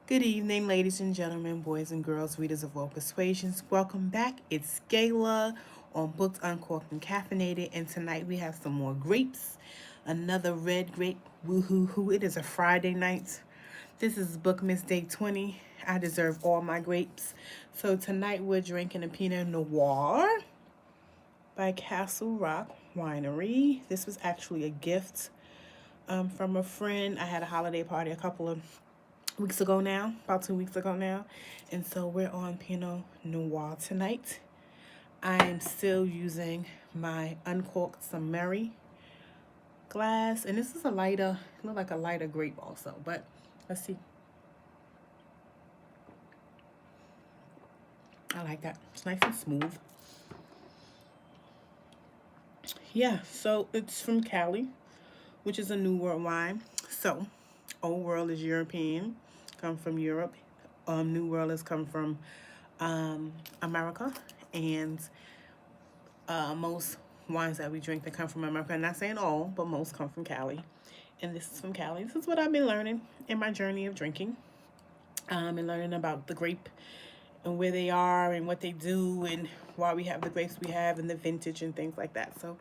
Good evening, ladies and gentlemen, boys and girls, readers of all persuasions. Welcome back. It's Gayla on Books Uncorked and Caffeinated, and tonight we have some more grapes. Another red grape. Woohoo hoo. It is a Friday night. This is Bookmas Day 20. I deserve all my grapes. So tonight we're drinking a Pinot Noir by Castle Rock Winery. This was actually a gift from a friend. I had a holiday party a couple of weeks ago now, about 2 weeks ago now. And so we're on Pinot Noir tonight. I am still using my uncorked some Mary glass. And this is a lighter, look like a lighter grape also. But let's see. I like that. It's nice and smooth. Yeah, so it's from Cali, which is a New World wine. So, Old World is European, come from Europe. New World has come from America, and most wines that we drink that come from America, I'm not saying all, but most come from Cali. And this is from Cali. This is what I've been learning in my journey of drinking, and learning about the grape and where they are and what they do and why we have the grapes we have and the vintage and things like that. So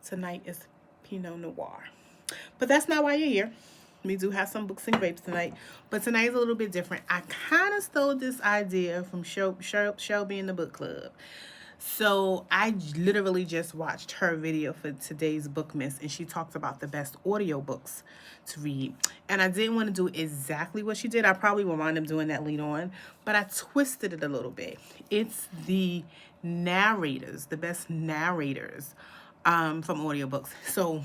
tonight is Pinot Noir. But that's not why you're here. We do have some books and grapes tonight, but tonight is a little bit different. I kind of stole this idea from Shelby in the book club. So I literally just watched her video for today's Bookmas, and she talked about the best audiobooks to read. And I didn't want to do exactly what she did. I probably will wind up doing that later on, but I twisted it a little bit. It's the narrators, the best narrators from audiobooks. So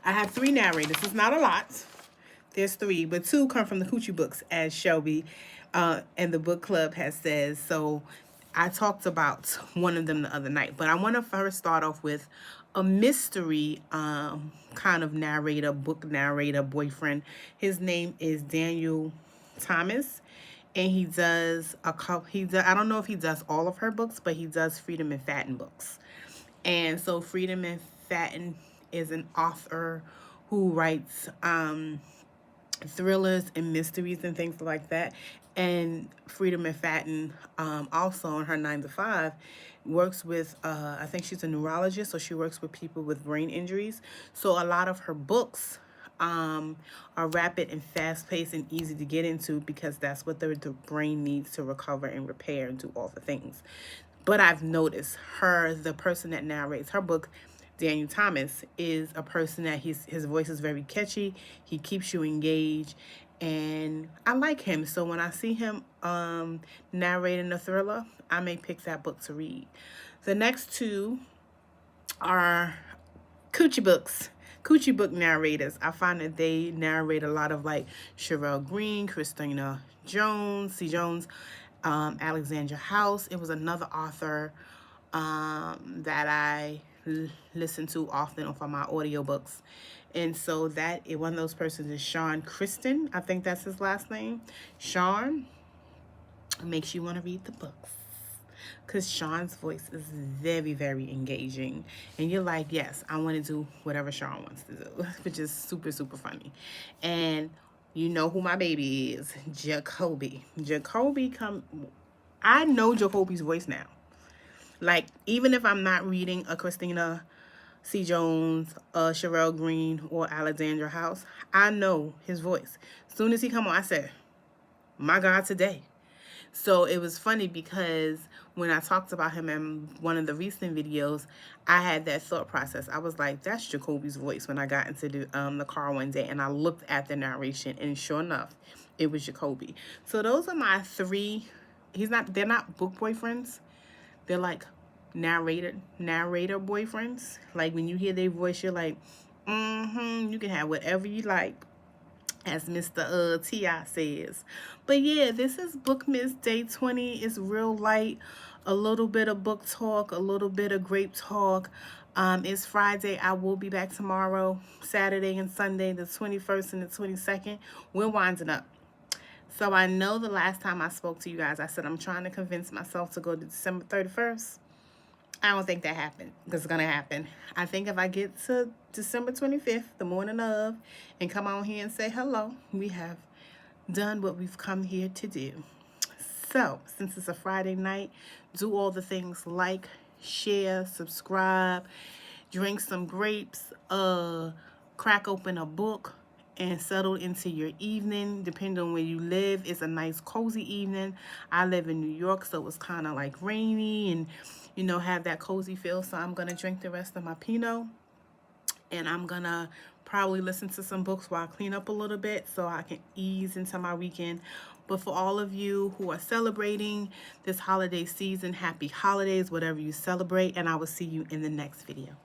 I have 3 narrators. It's not a lot. There's 3, but 2 come from the Coochie books, as Shelby and the book club has said. So I talked about one of them the other night, but I want to first start off with a mystery kind of narrator, book narrator, boyfriend. His name is Daniel Thomas, and he does a couple. I don't know if he does all of her books, but he does Freedom and Fatten books. And so Freedom and Fatten is an author who writes thrillers and mysteries and things like that. And Freedom and Fatten, also on her 9 to 5, works with, I think she's a neurologist, so she works with people with brain injuries. So a lot of her books are rapid and fast-paced and easy to get into because that's what the brain needs to recover and repair and do all the things. But I've noticed the person that narrates her book, Daniel Thomas, is a person that his voice is very catchy. He keeps you engaged, and I like him. So when I see him narrating a thriller, I may pick that book to read. The next 2 are Coochie books. Coochie book narrators. I find that they narrate a lot of like Sherelle Green, Christina Jones, C. Jones, Alexandra House. It was another author that I listen to often for my audiobooks. And so one of those persons is Sean Kristen. I think that's his last name. Sean makes you want to read the books because Sean's voice is very, very engaging. And you're like, yes, I want to do whatever Sean wants to do, which is super, super funny. And you know who my baby is, Jacoby. I know Jacoby's voice now. Like, even if I'm not reading a Christina C. Jones, Sherelle Green, or Alexandra House, I know his voice. As soon as he come on, I said, my God, today. So it was funny because when I talked about him in one of the recent videos, I had that thought process. I was like, that's Jacoby's voice when I got into the car one day, and I looked at the narration, and sure enough, it was Jacoby. So those are my 3. They're not book boyfriends. They're like narrator boyfriends. Like when you hear their voice, you're like, you can have whatever you like, as Mr. T.I. says. But yeah, this is Bookmas Day 20. It's real light. A little bit of book talk, a little bit of grape talk. It's Friday. I will be back tomorrow, Saturday and Sunday, the 21st and the 22nd. We're winding up. So I know the last time I spoke to you guys, I said I'm trying to convince myself to go to December 31st. I don't think that happened. It's going to happen. I think if I get to December 25th, the morning of, and come on here and say hello, we have done what we've come here to do. So, since it's a Friday night, do all the things like, share, subscribe, drink some grapes, crack open a book, and settle into your evening. Depending on where you live, it's a nice cozy evening. I live in New York, so it's kind of like rainy and, have that cozy feel. So I'm going to drink the rest of my Pinot, and I'm going to probably listen to some books while I clean up a little bit so I can ease into my weekend. But for all of you who are celebrating this holiday season, happy holidays, whatever you celebrate, and I will see you in the next video.